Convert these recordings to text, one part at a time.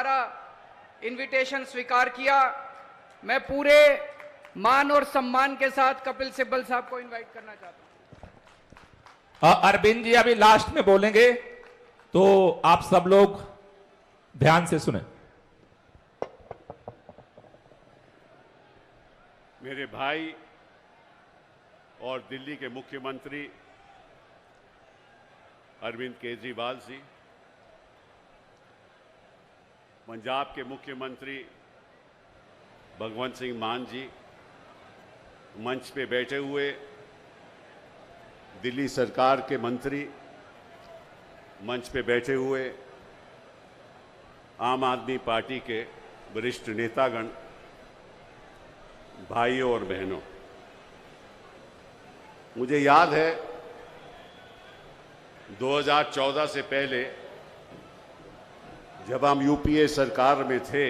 हमारा इनविटेशन स्वीकार किया। मैं पूरे मान और सम्मान के साथ कपिल सिब्बल साहब को इनवाइट करना चाहता हूं। अरविंद जी अभी लास्ट में बोलेंगे, तो आप सब लोग ध्यान से सुने। मेरे भाई और दिल्ली के मुख्यमंत्री अरविंद केजरीवाल जी, पंजाब के मुख्यमंत्री भगवंत सिंह मान जी, मंच पे बैठे हुए दिल्ली सरकार के मंत्री, मंच पे बैठे हुए आम आदमी पार्टी के वरिष्ठ नेतागण, भाइयों और बहनों, मुझे याद है 2014 से पहले जब हम यूपीए सरकार में थे,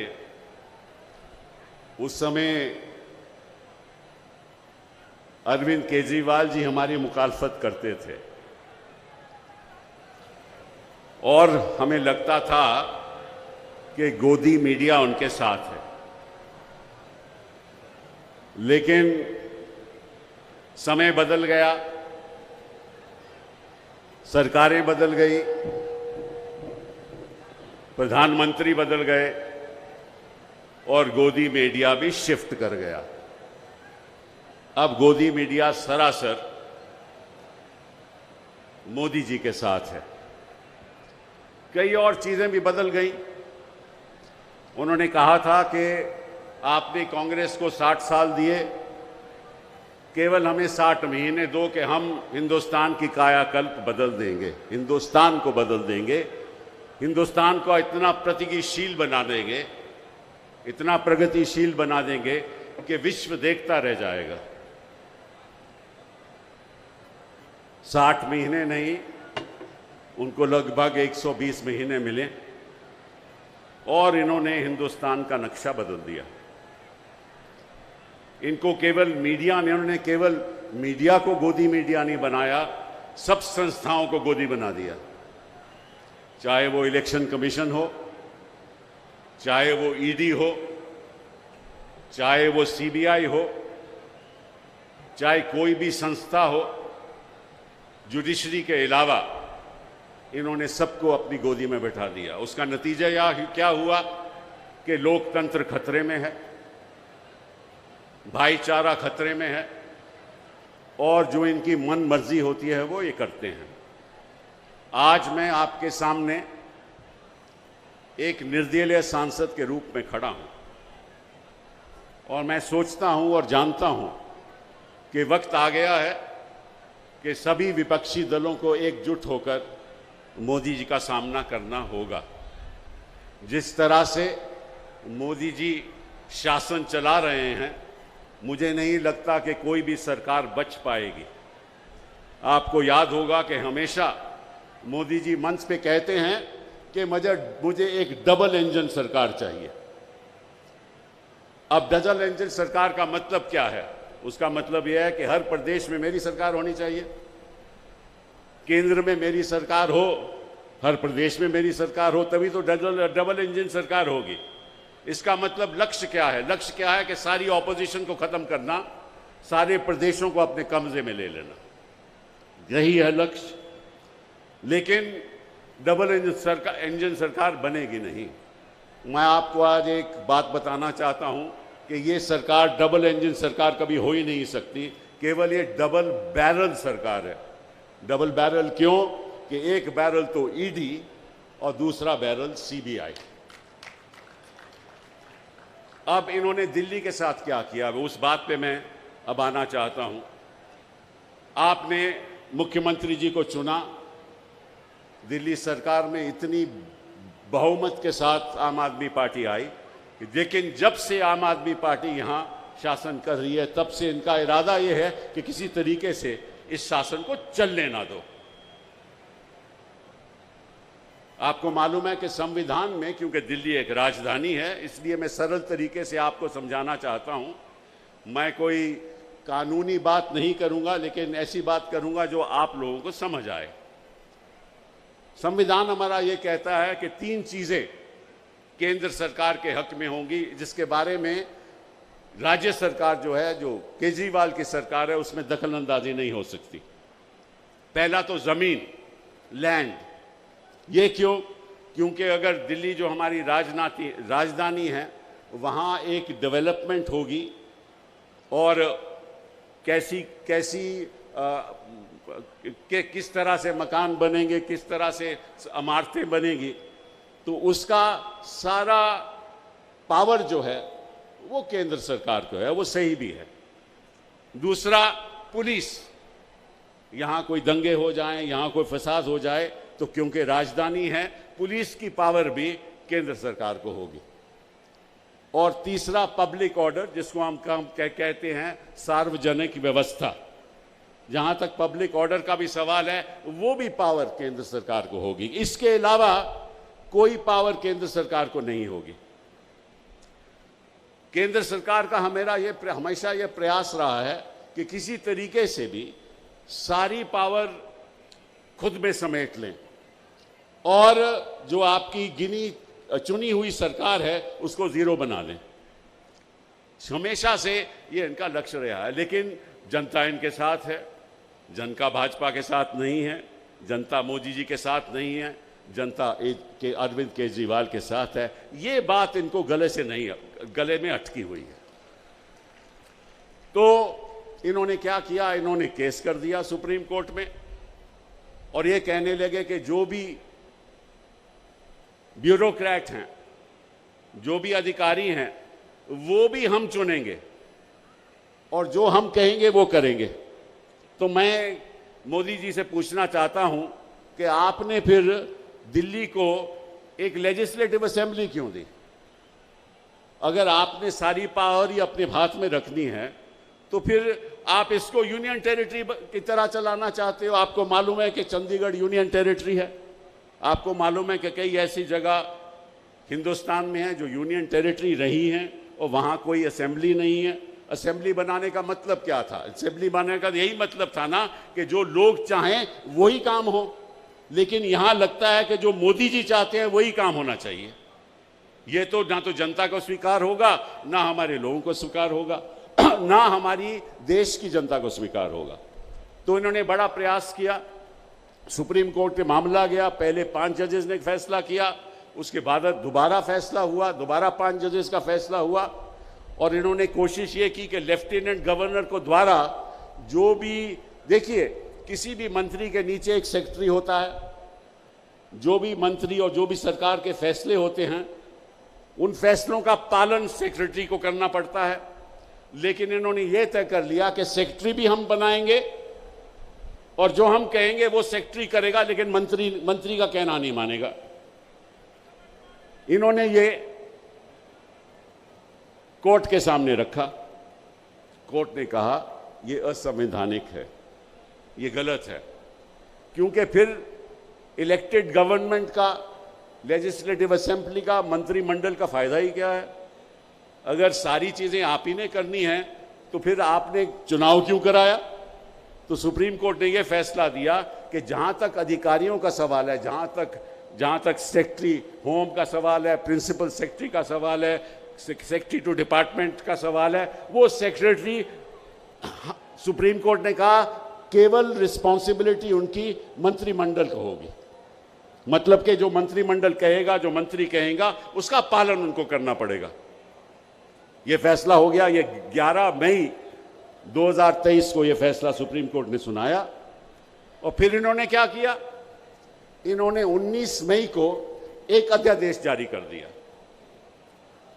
उस समय अरविंद केजरीवाल जी हमारी मुखालफत करते थे और हमें लगता था कि गोदी मीडिया उनके साथ है। लेकिन समय बदल गया, सरकारें बदल गई, प्रधानमंत्री बदल गए और गोदी मीडिया भी शिफ्ट कर गया। अब गोदी मीडिया सरासर मोदी जी के साथ है। कई और चीजें भी बदल गई। उन्होंने कहा था कि आपने कांग्रेस को 60 साल दिए, केवल हमें 60 महीने दो कि हम हिंदुस्तान की कायाकल्प बदल देंगे, हिंदुस्तान को बदल देंगे, हिंदुस्तान को इतना प्रगतिशील बना देंगे, इतना प्रगतिशील बना देंगे कि विश्व देखता रह जाएगा। 60 महीने नहीं, उनको लगभग 120 महीने मिले और इन्होंने हिंदुस्तान का नक्शा बदल दिया। इनको केवल मीडिया ने, उन्होंने केवल मीडिया को गोदी मीडिया नहीं बनाया, सब संस्थाओं को गोदी बना दिया। चाहे वो इलेक्शन कमीशन हो, चाहे वो ईडी हो, चाहे वो सीबीआई हो, चाहे कोई भी संस्था हो, जुडिशरी के अलावा इन्होंने सबको अपनी गोदी में बैठा दिया। उसका नतीजा यह क्या हुआ कि लोकतंत्र खतरे में है, भाईचारा खतरे में है और जो इनकी मन मर्जी होती है वो ये करते हैं। आज मैं आपके सामने एक निर्दलीय सांसद के रूप में खड़ा हूं और मैं सोचता हूं और जानता हूं कि वक्त आ गया है कि सभी विपक्षी दलों को एकजुट होकर मोदी जी का सामना करना होगा। जिस तरह से मोदी जी शासन चला रहे हैं, मुझे नहीं लगता कि कोई भी सरकार बच पाएगी। आपको याद होगा कि हमेशा मोदी जी मंच पे कहते हैं कि मुझे एक डबल इंजन सरकार चाहिए। अब डबल इंजन सरकार का मतलब क्या है? उसका मतलब यह है कि हर प्रदेश में मेरी सरकार होनी चाहिए, केंद्र में मेरी सरकार हो, हर प्रदेश में मेरी सरकार हो, तभी तो डबल इंजन सरकार होगी। इसका मतलब लक्ष्य क्या है? लक्ष्य क्या है कि सारी ऑपोजिशन को खत्म करना, सारे प्रदेशों को अपने कब्जे में ले लेना, यही है लक्ष्य। लेकिन डबल इंजन सरकार बनेगी नहीं। मैं आपको आज एक बात बताना चाहता हूं कि ये सरकार डबल इंजन सरकार कभी हो ही नहीं सकती, केवल ये डबल बैरल सरकार है। डबल बैरल क्यों? कि एक बैरल तो ईडी और दूसरा बैरल सीबीआई। अब इन्होंने दिल्ली के साथ क्या किया, उस बात पे मैं अब आना चाहता हूं। आपने मुख्यमंत्री जी को चुना, दिल्ली सरकार में इतनी बहुमत के साथ आम आदमी पार्टी आई, लेकिन जब से आम आदमी पार्टी यहां शासन कर रही है, तब से इनका इरादा यह है कि किसी तरीके से इस शासन को चलने ना दो। आपको मालूम है कि संविधान में, क्योंकि दिल्ली एक राजधानी है, इसलिए मैं सरल तरीके से आपको समझाना चाहता हूं। मैं कोई कानूनी बात नहीं करूंगा, लेकिन ऐसी बात करूंगा जो आप लोगों को समझ आए। संविधान हमारा ये कहता है कि 3 चीजें केंद्र सरकार के हक में होंगी, जिसके बारे में राज्य सरकार जो है, जो केजरीवाल की सरकार है, उसमें दखल अंदाजी नहीं हो सकती। पहला तो जमीन, लैंड। ये क्यों? क्योंकि अगर दिल्ली जो हमारी राजधानी है, वहाँ एक डेवलपमेंट होगी और किस तरह से मकान बनेंगे, किस तरह से इमारतें बनेगी, तो उसका सारा पावर जो है वो केंद्र सरकार को है, वो सही भी है। दूसरा, पुलिस। यहाँ कोई दंगे हो जाएं, यहाँ कोई फसाद हो जाए, तो क्योंकि राजधानी है, पुलिस की पावर भी केंद्र सरकार को होगी। और तीसरा, पब्लिक ऑर्डर, जिसको हम कहते हैं सार्वजनिक व्यवस्था। जहां तक पब्लिक ऑर्डर का भी सवाल है, वो भी पावर केंद्र सरकार को होगी। इसके अलावा कोई पावर केंद्र सरकार को नहीं होगी। केंद्र सरकार का हमेशा ये प्रयास रहा है कि किसी तरीके से भी सारी पावर खुद में समेट लें और जो आपकी चुनी हुई सरकार है उसको जीरो बना लें। हमेशा से ये इनका लक्ष्य रहा है, लेकिन जनता इनके साथ है। जनता भाजपा के साथ नहीं है, जनता मोदी जी के साथ नहीं है, जनता के अरविंद केजरीवाल के साथ है। ये बात इनको गले में अटकी हुई है। तो इन्होंने क्या किया? इन्होंने केस कर दिया सुप्रीम कोर्ट में और ये कहने लगे कि जो भी ब्यूरोक्रेट हैं, जो भी अधिकारी हैं, वो भी हम चुनेंगे और जो हम कहेंगे वो करेंगे। तो मैं मोदी जी से पूछना चाहता हूं कि आपने फिर दिल्ली को एक लेजिस्लेटिव असेंबली क्यों दी? अगर आपने सारी पावर ही अपने हाथ में रखनी है, तो फिर आप इसको यूनियन टेरिटरी की तरह चलाना चाहते हो। आपको मालूम है कि चंडीगढ़ यूनियन टेरिटरी है, आपको मालूम है कि कई ऐसी जगह हिंदुस्तान में है जो यूनियन टेरिटरी रही हैं और वहाँ कोई असेंबली नहीं है। असेंबली बनाने का मतलब क्या था? असेंबली बनाने का यही मतलब था ना कि जो लोग चाहें वही काम हो, लेकिन यहाँ लगता है कि जो मोदी जी चाहते हैं वही काम होना चाहिए। ये तो ना तो जनता को स्वीकार होगा, ना हमारे लोगों को स्वीकार होगा, ना हमारी देश की जनता को स्वीकार होगा। तो इन्होंने बड़ा प्रयास किया, सुप्रीम कोर्ट में मामला गया। पहले 5 जजेस ने फैसला किया, उसके बाद दोबारा फैसला हुआ, दोबारा 5 जजेस का फैसला हुआ और इन्होंने कोशिश ये की कि लेफ्टिनेंट गवर्नर को द्वारा जो भी, देखिए किसी भी मंत्री के नीचे एक सेक्रेटरी होता है, जो भी मंत्री और जो भी सरकार के फैसले होते हैं उन फैसलों का पालन सेक्रेटरी को करना पड़ता है। लेकिन इन्होंने ये तय कर लिया कि सेक्रेटरी भी हम बनाएंगे और जो हम कहेंगे वो सेक्रेटरी करेगा, लेकिन मंत्री का कहना नहीं मानेगा। इन्होंने ये कोर्ट के सामने रखा। कोर्ट ने कहा ये असंवैधानिक है, ये गलत है, क्योंकि फिर इलेक्टेड गवर्नमेंट का, लेजिस्लेटिव असेंबली का, मंत्रिमंडल का फायदा ही क्या है? अगर सारी चीजें आप ही ने करनी है तो फिर आपने चुनाव क्यों कराया? तो सुप्रीम कोर्ट ने यह फैसला दिया कि जहां तक अधिकारियों का सवाल है, जहां तक सेक्रेटरी होम का सवाल है, प्रिंसिपल सेक्रेटरी का सवाल है, सेक्रेटरी टू डिपार्टमेंट का सवाल है, वो सेक्रेटरी, सुप्रीम कोर्ट ने कहा केवल रिस्पॉन्सिबिलिटी उनकी मंत्रिमंडल को होगी। मतलब कि जो मंत्रिमंडल कहेगा, जो मंत्री कहेगा, उसका पालन उनको करना पड़ेगा। यह फैसला हो गया। ये 11 मई 2023 को यह फैसला सुप्रीम कोर्ट ने सुनाया और फिर इन्होंने क्या किया? इन्होंने 19 मई को एक अध्यादेश जारी कर दिया।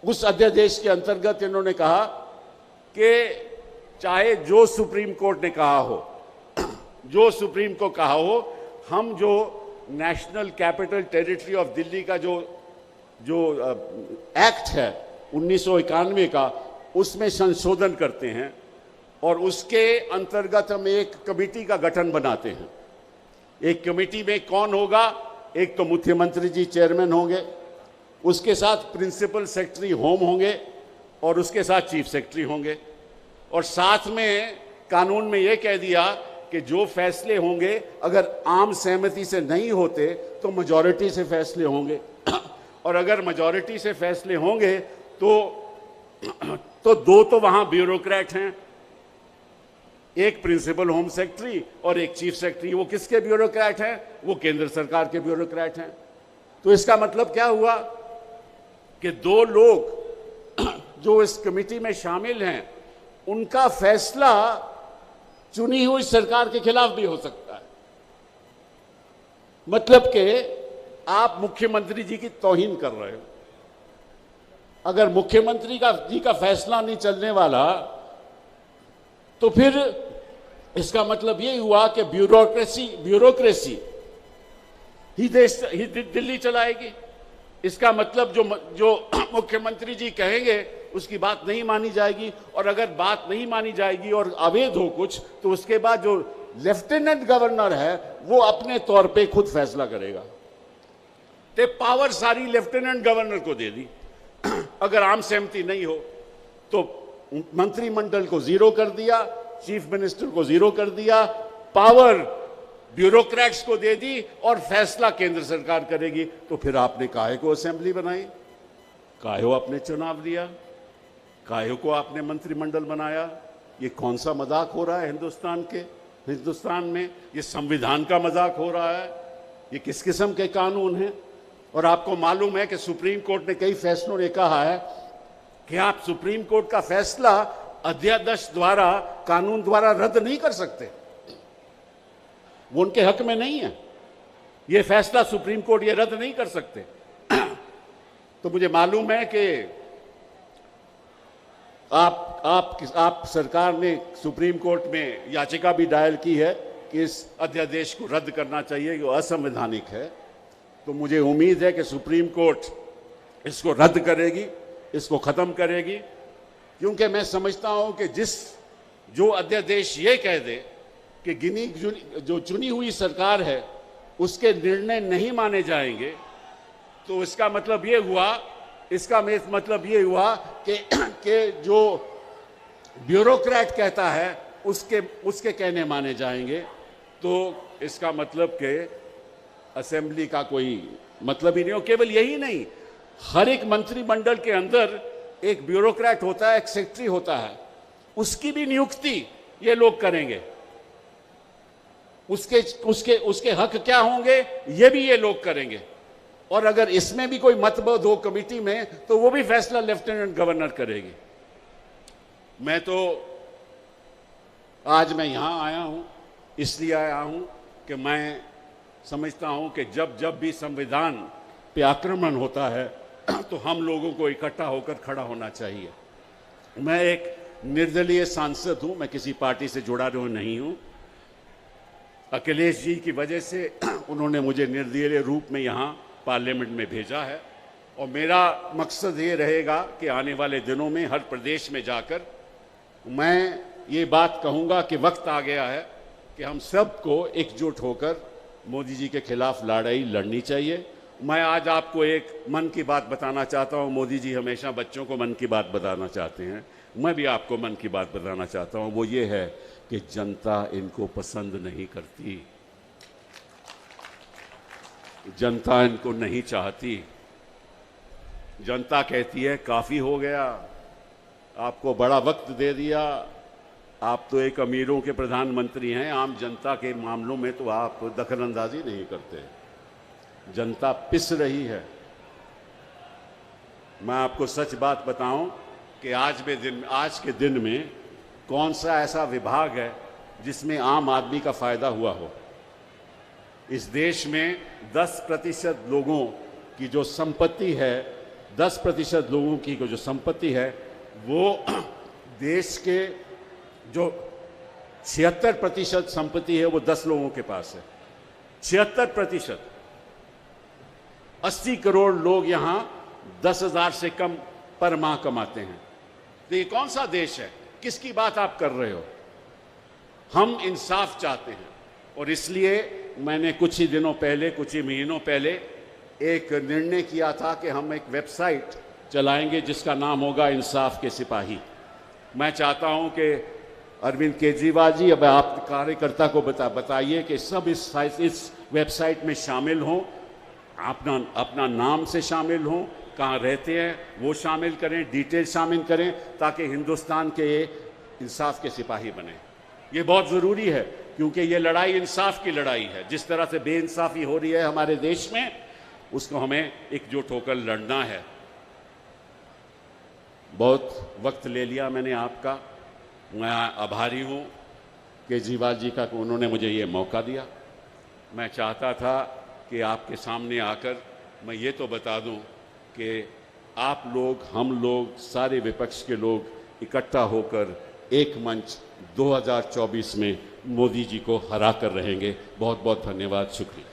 उस अध्यादेश के अंतर्गत इन्होंने कहा कि चाहे जो सुप्रीम कोर्ट ने कहा हो, जो सुप्रीम को कहा हो, हम जो national capital territory of Delhi का जो एक्ट है 1991 का, उसमें संशोधन करते हैं और उसके अंतर्गत हम एक कमेटी का गठन बनाते हैं। एक कमेटी में कौन होगा? एक तो मुख्यमंत्री जी चेयरमैन होंगे, उसके साथ प्रिंसिपल सेक्रेटरी होम होंगे और उसके साथ चीफ सेक्रेटरी होंगे। और साथ में कानून में यह कह दिया कि जो फैसले होंगे अगर आम सहमति से नहीं होते तो मेजॉरिटी से फैसले होंगे और अगर मेजॉरिटी से फैसले होंगे तो दो तो वहां ब्यूरोक्रेट हैं, एक प्रिंसिपल होम सेक्रेटरी और एक चीफ सेक्रेटरी। वो किसके ब्यूरोक्रेट हैं? वो केंद्र सरकार के ब्यूरोक्रेट हैं। तो इसका मतलब क्या हुआ कि दो लोग जो इस कमेटी में शामिल हैं, उनका फैसला चुनी हुई सरकार के खिलाफ भी हो सकता है। मतलब कि आप मुख्यमंत्री जी की तौहीन कर रहे हो। अगर मुख्यमंत्री जी का फैसला नहीं चलने वाला तो फिर इसका मतलब ये हुआ कि ब्यूरोक्रेसी ही दिल्ली चलाएगी। इसका मतलब जो मुख्यमंत्री जी कहेंगे उसकी बात नहीं मानी जाएगी, और अगर बात नहीं मानी जाएगी और अवैध हो कुछ, तो उसके बाद जो लेफ्टिनेंट गवर्नर है वो अपने तौर पे खुद फैसला करेगा। ते पावर सारी लेफ्टिनेंट गवर्नर को दे दी। अगर आम सहमति नहीं हो तो मंत्रिमंडल को जीरो कर दिया, चीफ मिनिस्टर को जीरो कर दिया, पावर ब्यूरोक्रेट्स को दे दी और फैसला केंद्र सरकार करेगी। तो फिर आपने काहे को असेंबली बनाई, काहे को आपने चुनाव दिया, काहे को आपने मंत्रिमंडल बनाया? ये कौन सा मजाक हो रहा है हिंदुस्तान में? ये संविधान का मजाक हो रहा है? ये किस किस्म के कानून हैं? और आपको मालूम है कि सुप्रीम कोर्ट ने कई फैसलों ने कहा है कि आप सुप्रीम कोर्ट का फैसला अध्यादेश द्वारा, कानून द्वारा रद्द नहीं कर सकते। वो उनके हक में नहीं है। ये फैसला सुप्रीम कोर्ट ये रद्द नहीं कर सकते। तो मुझे मालूम है कि आप सरकार ने सुप्रीम कोर्ट में याचिका भी दायर की है कि इस अध्यादेश को रद्द करना चाहिए, जो असंवैधानिक है। तो मुझे उम्मीद है कि सुप्रीम कोर्ट इसको रद्द करेगी, इसको खत्म करेगी, क्योंकि मैं समझता हूं कि जो अध्यादेश ये कह दे कि जो चुनी हुई सरकार है उसके निर्णय नहीं माने जाएंगे, तो इसका मतलब ये हुआ कि जो ब्यूरोक्रेट कहता है उसके कहने माने जाएंगे। तो इसका मतलब कि असेंबली का कोई मतलब ही नहीं हो। केवल यही नहीं, हर एक मंत्रिमंडल के अंदर एक ब्यूरोक्रेट होता है, एक सेक्रेटरी होता है, उसकी भी नियुक्ति ये लोग करेंगे। उसके हक क्या होंगे ये भी ये लोग करेंगे। और अगर इसमें भी कोई मतभेद हो कमेटी में, तो वो भी फैसला लेफ्टिनेंट गवर्नर करेगी। आज मैं यहां आया हूं, इसलिए आया हूं कि मैं समझता हूं कि जब भी संविधान पे आक्रमण होता है तो हम लोगों को इकट्ठा होकर खड़ा होना चाहिए। मैं एक निर्दलीय सांसद हूं, मैं किसी पार्टी से जुड़ा नहीं हूं। अखिलेश जी की वजह से उन्होंने मुझे निर्दलीय रूप में यहाँ पार्लियामेंट में भेजा है, और मेरा मकसद ये रहेगा कि आने वाले दिनों में हर प्रदेश में जाकर मैं ये बात कहूँगा कि वक्त आ गया है कि हम सबको एकजुट होकर मोदी जी के खिलाफ लड़ाई लड़नी चाहिए। मैं आज आपको एक मन की बात बताना चाहता हूँ। मोदी जी हमेशा बच्चों को मन की बात बताना चाहते हैं, मैं भी आपको मन की बात बताना चाहता हूँ। वो ये है कि जनता इनको पसंद नहीं करती, जनता इनको नहीं चाहती। जनता कहती है काफ़ी हो गया, आपको बड़ा वक्त दे दिया, आप तो एक अमीरों के प्रधानमंत्री हैं, आम जनता के मामलों में तो आप दखलंदाजी नहीं करते। जनता पिस रही है। मैं आपको सच बात बताऊं कि आज के दिन में कौन सा ऐसा विभाग है जिसमें आम आदमी का फायदा हुआ हो। इस देश में 10% लोगों की जो संपत्ति है, 10% लोगों की जो संपत्ति है, वो देश के जो 76% संपत्ति है वो 10 लोगों के पास है। 76%। 80 करोड़ लोग यहां 10,000 से कम पर माह कमाते हैं। तो ये कौन सा देश है? किसकी बात आप कर रहे हो? हम इंसाफ चाहते हैं, और इसलिए मैंने कुछ ही महीनों पहले एक निर्णय किया था कि हम एक वेबसाइट चलाएंगे जिसका नाम होगा इंसाफ के सिपाही। मैं चाहता हूं कि अरविंद केजरीवाल जी, अब आप कार्यकर्ता को बताइए कि सब इस वेबसाइट में शामिल हों। अपना नाम से शामिल हों, कहाँ रहते हैं वो शामिल करें, डिटेल शामिल करें, ताकि हिंदुस्तान के इंसाफ के सिपाही बने। ये बहुत ज़रूरी है, क्योंकि ये लड़ाई इंसाफ की लड़ाई है। जिस तरह से बेइंसाफ़ी हो रही है हमारे देश में, उसको हमें एकजुट होकर लड़ना है। बहुत वक्त ले लिया मैंने आपका, मैं आभारी हूँ केजरीवाल जी का कि उन्होंने मुझे ये मौका दिया। मैं चाहता था कि आपके सामने आकर मैं ये तो बता दूं कि आप लोग, हम लोग, सारे विपक्ष के लोग इकट्ठा होकर एक मंच 2024 में मोदी जी को हरा कर रहेंगे। बहुत बहुत धन्यवाद, शुक्रिया।